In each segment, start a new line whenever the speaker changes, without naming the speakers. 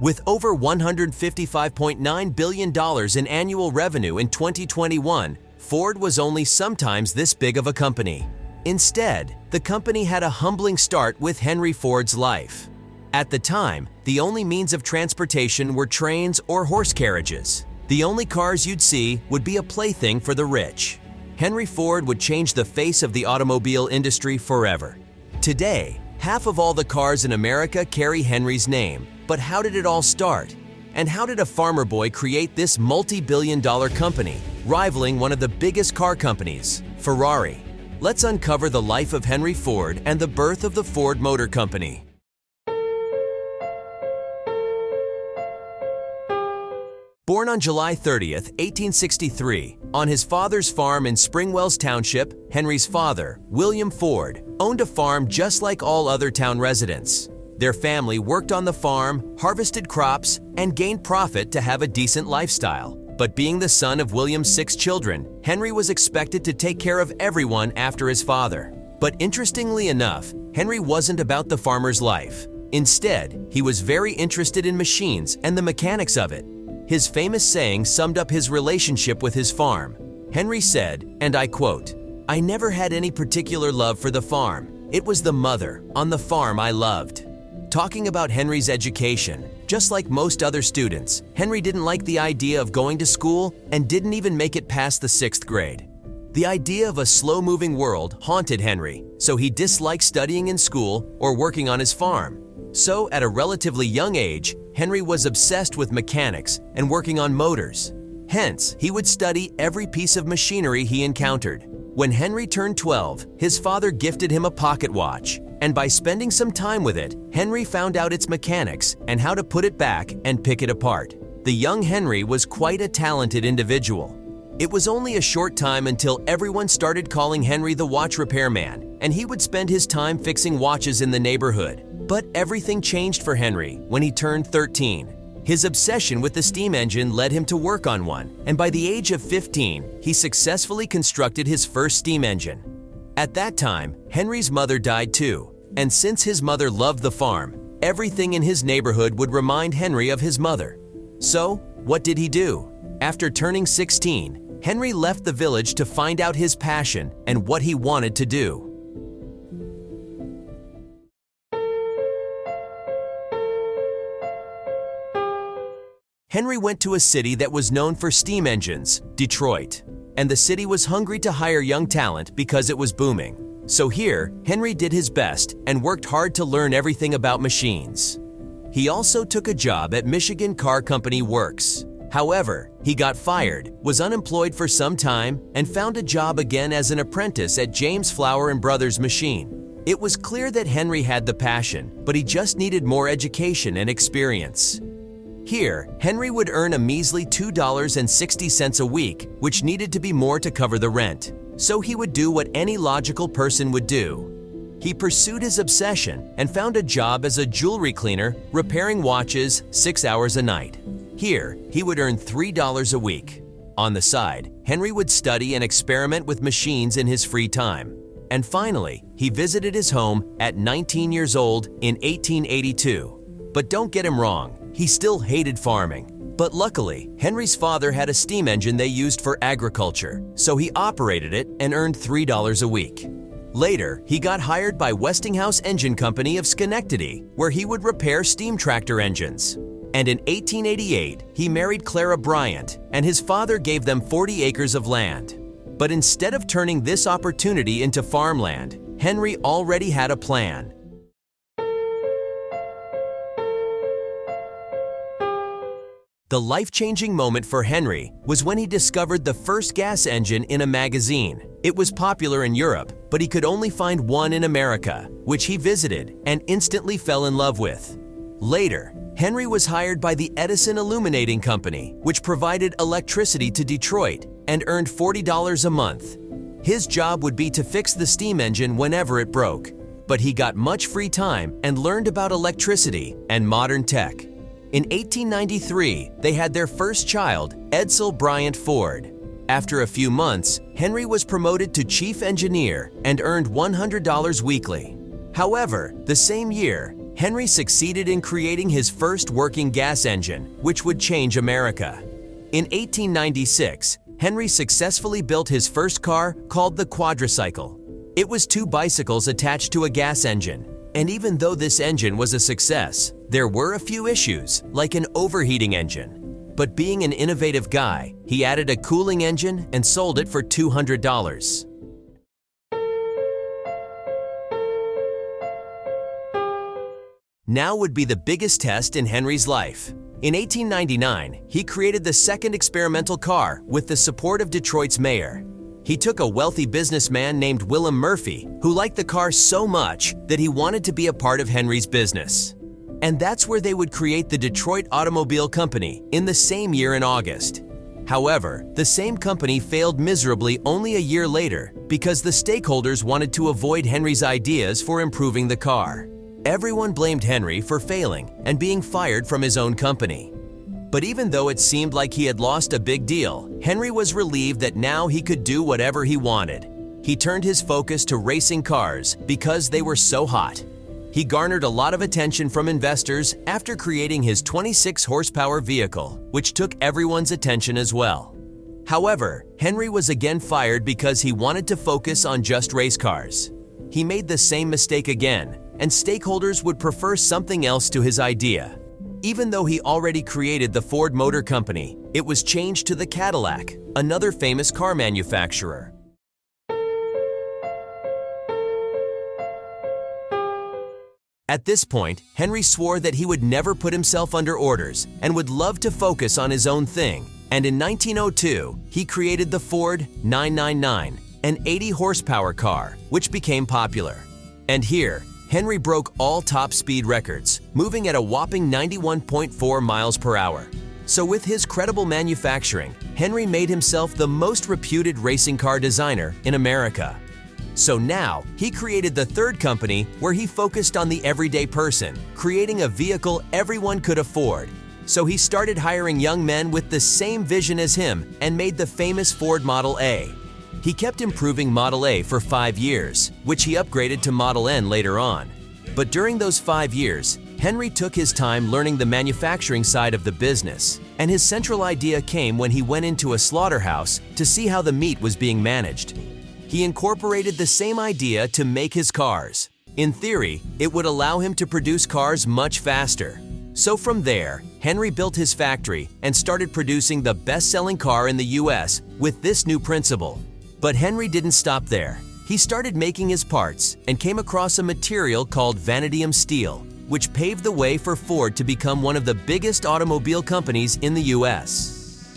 With over $155.9 billion in annual revenue in 2021, Ford was only sometimes this big of a company. Instead, the company had a humbling start with Henry Ford's life. At the time, the only means of transportation were trains or horse carriages. The only cars you'd see would be a plaything for the rich. Henry Ford would change the face of the automobile industry forever. Today, half of all the cars in America carry Henry's name. But how did it all start? And how did a farmer boy create this multi-billion-dollar company, rivaling one of the biggest car companies, Ferrari? Let's uncover the life of Henry Ford and the birth of the Ford Motor Company. Born on July 30, 1863, on his father's farm in Springwells Township, Henry's father, William Ford, owned a farm just like all other town residents. Their family worked on the farm, harvested crops, and gained profit to have a decent lifestyle. But being the son of William's 6 children, Henry was expected to take care of everyone after his father. But interestingly enough, Henry wasn't about the farmer's life. Instead, he was very interested in machines and the mechanics of it. His famous saying summed up his relationship with his farm. Henry said, and I quote, "I never had any particular love for the farm. It was the mother on the farm I loved." Talking about Henry's education, just like most other students, Henry didn't like the idea of going to school and didn't even make it past the 6th grade. The idea of a slow-moving world haunted Henry, so he disliked studying in school or working on his farm. So, at a relatively young age, Henry was obsessed with mechanics and working on motors. Hence, he would study every piece of machinery he encountered. When Henry turned 12, his father gifted him a pocket watch, and by spending some time with it, Henry found out its mechanics and how to put it back and pick it apart. The young Henry was quite a talented individual. It was only a short time until everyone started calling Henry the watch repairman, and he would spend his time fixing watches in the neighborhood. But everything changed for Henry when he turned 13. His obsession with the steam engine led him to work on one, and by the age of 15, he successfully constructed his first steam engine. At that time, Henry's mother died too, and since his mother loved the farm, everything in his neighborhood would remind Henry of his mother. So, what did he do? After turning 16, Henry left the village to find out his passion and what he wanted to do. Henry went to a city that was known for steam engines, Detroit, and the city was hungry to hire young talent because it was booming. So here, Henry did his best and worked hard to learn everything about machines. He also took a job at Michigan Car Company Works. However, he got fired, was unemployed for some time, and found a job again as an apprentice at James Flower & Brothers Machine. It was clear that Henry had the passion, but he just needed more education and experience. Here, Henry would earn a measly $2.60 a week, which needed to be more to cover the rent. So he would do what any logical person would do. He pursued his obsession and found a job as a jewelry cleaner, repairing watches 6 hours a night. Here, he would earn $3 a week. On the side, Henry would study and experiment with machines in his free time. And finally, he visited his home at 19 years old in 1882. But don't get him wrong, he still hated farming. But luckily, Henry's father had a steam engine they used for agriculture, so he operated it and earned $3 a week. Later, he got hired by Westinghouse Engine Company of Schenectady, where he would repair steam tractor engines. And in 1888, he married Clara Bryant, and his father gave them 40 acres of land. But instead of turning this opportunity into farmland, Henry already had a plan. The life-changing moment for Henry was when he discovered the first gas engine in a magazine. It was popular in Europe, but he could only find one in America, which he visited and instantly fell in love with. Later, Henry was hired by the Edison Illuminating Company, which provided electricity to Detroit, and earned $40 a month. His job would be to fix the steam engine whenever it broke, but he got much free time and learned about electricity and modern tech. In 1893, they had their first child, Edsel Bryant Ford. After a few months, Henry was promoted to chief engineer and earned $100 weekly. However, the same year, Henry succeeded in creating his first working gas engine, which would change America. In 1896, Henry successfully built his first car called the Quadricycle. It was two bicycles attached to a gas engine, and even though this engine was a success, there were a few issues, like an overheating engine. But being an innovative guy, he added a cooling engine and sold it for $200. Now would be the biggest test in Henry's life. In 1899, he created the second experimental car with the support of Detroit's mayor. He took a wealthy businessman named William Murphy, who liked the car so much that he wanted to be a part of Henry's business. And that's where they would create the Detroit Automobile Company in the same year in August. However, the same company failed miserably only a year later because the stakeholders wanted to avoid Henry's ideas for improving the car. Everyone blamed Henry for failing and being fired from his own company. But even though it seemed like he had lost a big deal, Henry was relieved that now he could do whatever he wanted. He turned his focus to racing cars because they were so hot. He garnered a lot of attention from investors after creating his 26-horsepower vehicle, which took everyone's attention as well. However, Henry was again fired because he wanted to focus on just race cars. He made the same mistake again, and stakeholders would prefer something else to his idea. Even though he already created the Ford Motor Company, it was changed to the Cadillac, another famous car manufacturer. At this point, Henry swore that he would never put himself under orders and would love to focus on his own thing, and in 1902, he created the Ford 999, an 80-horsepower car, which became popular. And here, Henry broke all top speed records, moving at a whopping 91.4 miles per hour. So with his credible manufacturing, Henry made himself the most reputed racing car designer in America. So now, he created the third company where he focused on the everyday person, creating a vehicle everyone could afford. So he started hiring young men with the same vision as him and made the famous Ford Model A. He kept improving Model A for 5 years, which he upgraded to Model N later on. But during those 5 years, Henry took his time learning the manufacturing side of the business, and his central idea came when he went into a slaughterhouse to see how the meat was being managed. He incorporated the same idea to make his cars. In theory, it would allow him to produce cars much faster. So from there, Henry built his factory and started producing the best-selling car in the US with this new principle. But Henry didn't stop there. He started making his parts and came across a material called vanadium steel, which paved the way for Ford to become one of the biggest automobile companies in the US.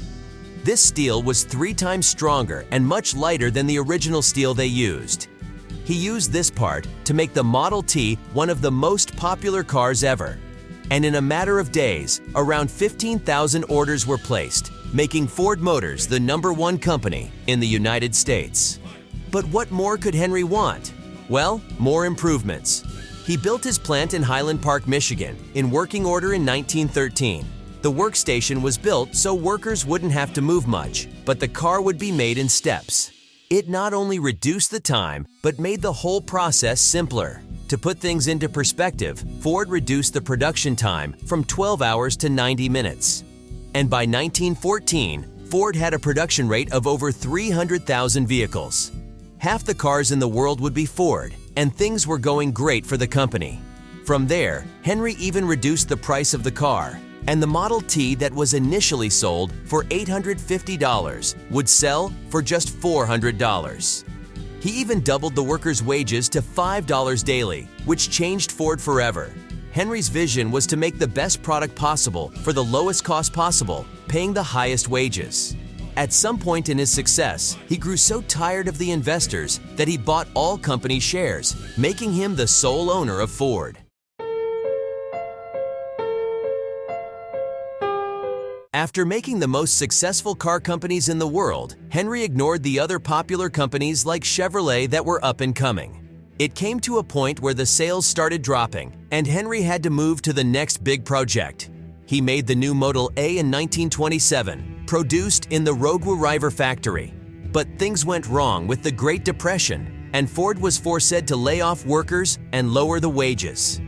This steel was 3 times stronger and much lighter than the original steel they used. He used this part to make the Model T one of the most popular cars ever. And in a matter of days, around 15,000 orders were placed, making Ford Motors the #1 company in the United States. But what more could Henry want? Well, more improvements. He built his plant in Highland Park, Michigan, in working order in 1913. The workstation was built so workers wouldn't have to move much, but the car would be made in steps. It not only reduced the time, but made the whole process simpler. To put things into perspective, Ford reduced the production time from 12 hours to 90 minutes. And by 1914, Ford had a production rate of over 300,000 vehicles. Half the cars in the world would be Ford, and things were going great for the company. From there, Henry even reduced the price of the car, and the Model T that was initially sold for $850 would sell for just $400. He even doubled the workers' wages to $5 daily, which changed Ford forever. Henry's vision was to make the best product possible for the lowest cost possible, paying the highest wages. At some point in his success, he grew so tired of the investors that he bought all company shares, making him the sole owner of Ford. After making the most successful car companies in the world, Henry ignored the other popular companies like Chevrolet that were up and coming. It came to a point where the sales started dropping, and Henry had to move to the next big project. He made the new Model A in 1927, produced in the Rogue-River factory. But things went wrong with the Great Depression, and Ford was forced to lay off workers and lower the wages.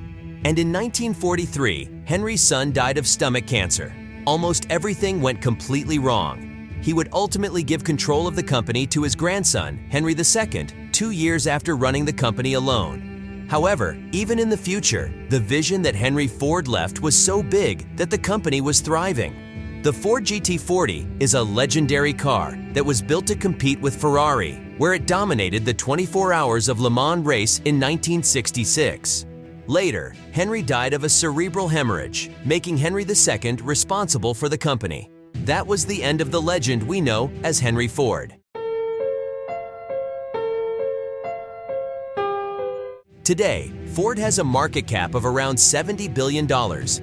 And in 1943, Henry's son died of stomach cancer. Almost everything went completely wrong. He would ultimately give control of the company to his grandson, Henry II, 2 years after running the company alone. However, even in the future, the vision that Henry Ford left was so big that the company was thriving. The Ford GT40 is a legendary car that was built to compete with Ferrari, where it dominated the 24 Hours of Le Mans race in 1966. Later, Henry died of a cerebral hemorrhage, making Henry II responsible for the company. That was the end of the legend we know as Henry Ford. Today, Ford has a market cap of around $70 billion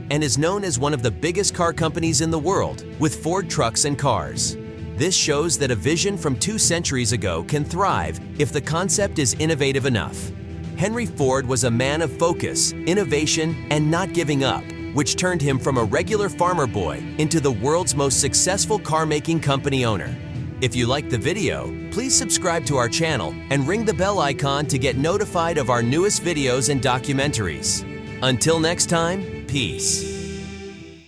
and is known as one of the biggest car companies in the world, with Ford trucks and cars. This shows that a vision from 2 centuries ago can thrive if the concept is innovative enough. Henry Ford was a man of focus, innovation, and not giving up, which turned him from a regular farmer boy into the world's most successful car-making company owner. If you liked the video, please subscribe to our channel and ring the bell icon to get notified of our newest videos and documentaries. Until next time, peace.